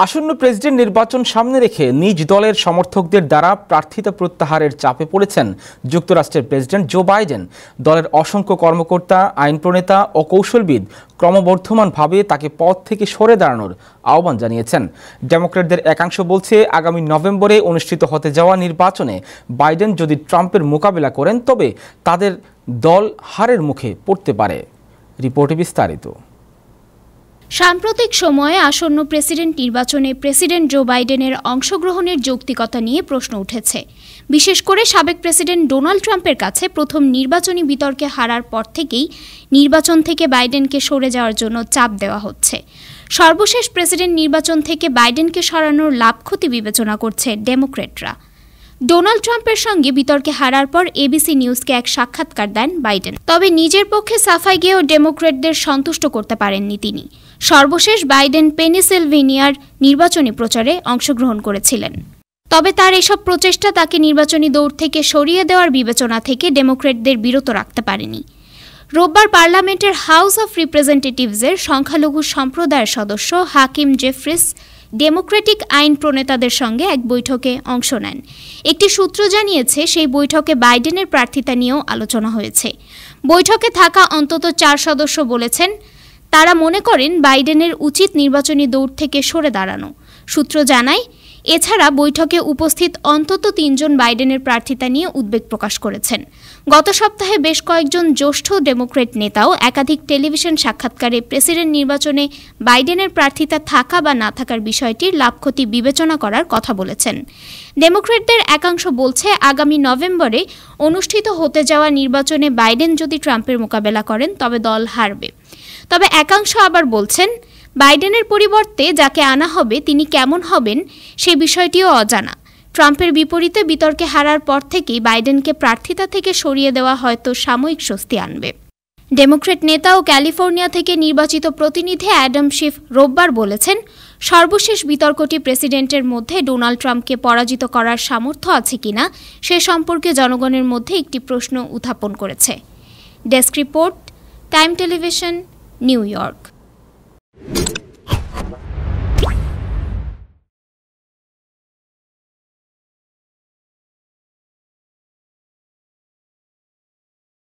আসন্ন প্রেসিডেন্ট নির্বাচন সামনে রেখে নিজ দলের সমর্থকদের দ্বারা প্রার্থিতা প্রত্যাহারের চাপে পড়েছেন যুক্তরাষ্ট্রের প্রেসিডেন্ট জো বাইডেন। দলের অসংখ্য কর্মকর্তা, আইন প্রণেতা ও কৌশলবিদ ক্রমবর্ধমানভাবে তাকে পদ থেকে সরে দাঁড়ানোর আহ্বান জানিয়েছেন। ডেমোক্র্যাটদের একাংশ বলছে, আগামী নভেম্বরে অনুষ্ঠিত হতে যাওয়া নির্বাচনে বাইডেন যদি ট্রাম্পের মোকাবিলা করেন তবে তাদের দল হারের মুখে পড়তে পারে। রিপোর্টে বিস্তারিত। সাম্প্রতিক সময়ে আসন্ন প্রেসিডেন্ট নির্বাচনে প্রেসিডেন্ট জো বাইডেনের অংশগ্রহণের যৌক্তিকতা নিয়ে প্রশ্ন উঠেছে। বিশেষ করে সাবেক প্রেসিডেন্ট ডোনাল্ড ট্রাম্পের কাছে প্রথম নির্বাচনী বিতর্কে হারার পর থেকেই নির্বাচন থেকে বাইডেনকে সরে যাওয়ার জন্য চাপ দেওয়া হচ্ছে। সর্বশেষ প্রেসিডেন্ট নির্বাচন থেকে বাইডেনকে সরানোর লাভ ক্ষতি বিবেচনা করছে ডেমোক্র্যাটরা। ডোনাল্ড ট্রাম্পের সঙ্গে বিতর্কে হারার পর এবিসি নিউজকে এক সাক্ষাৎকার দেন বাইডেন। তবে নিজের পক্ষে সাফাই গিয়েও ডেমোক্র্যাটদের সন্তুষ্ট করতে পারেননি তিনি। সর্বশেষ বাইডেন পেনিসিলভেনিয়ার নির্বাচনী প্রচারে অংশগ্রহণ করেছিলেন। তবে তার এসব প্রচেষ্টা তাকে নির্বাচনী দৌড় থেকে সরিয়ে দেওয়ার বিবেচনা থেকে ডেমোক্র্যাটদের বিরত রাখতে পারেনি। রোববার পার্লামেন্টের হাউস অব রিপ্রেজেন্টেটিভসের সংখ্যালঘু সম্প্রদায়ের সদস্য হাকিম জেফ্রিস ডেমোক্রেটিক আইন প্রণেতাদের সঙ্গে এক বৈঠকে অংশ নেন। একটি সূত্র জানিয়েছে, সেই বৈঠকে বাইডেনের প্রার্থিতা নিয়েও আলোচনা হয়েছে। বৈঠকে থাকা অন্তত 4 সদস্য বলেছেন, তারা মনে করেন বাইডেনের উচিত নির্বাচনী দৌড় থেকে সরে দাঁড়ানো। সূত্র জানায়, এছাড়া বৈঠকে উপস্থিত অন্তত 3 জন বাইডেনের প্রার্থিতা নিয়ে উদ্বেগ প্রকাশ করেছেন। গত সপ্তাহে বেশ কয়েকজন জ্যেষ্ঠ ডেমোক্র্যাট নেতাও একাধিক টেলিভিশন সাক্ষাৎকারে প্রেসিডেন্ট নির্বাচনে বাইডেনের প্রার্থিতা থাকা বা না থাকার বিষয়টির লাভ ক্ষতি বিবেচনা করার কথা বলেছেন। ডেমোক্র্যাটদের একাংশ বলছে, আগামী নভেম্বরে অনুষ্ঠিত হতে যাওয়া নির্বাচনে বাইডেন যদি ট্রাম্পের মোকাবেলা করেন তবে দল হারবে। তবে একাংশ আবার বলছেন, বাইডেনের পরিবর্তে যাকে আনা হবে তিনি কেমন হবেন সে বিষয়টিও অজানা। ট্রাম্পের বিপরীতে বিতর্কে হারার পর থেকেই বাইডেনকে প্রার্থিতা থেকে সরিয়ে দেওয়া হয়তো সাময়িক স্বস্তি আনবে। ডেমোক্র্যাট নেতা ও ক্যালিফোর্নিয়া থেকে নির্বাচিত প্রতিনিধি অ্যাডাম শিফ রোববার বলেছেন, সর্বশেষ বিতর্কটি প্রেসিডেন্টের মধ্যে ডোনাল্ড ট্রাম্পকে পরাজিত করার সামর্থ্য আছে কিনা সে সম্পর্কে জনগণের মধ্যে একটি প্রশ্ন উত্থাপন করেছে। Desk report, time television, new York.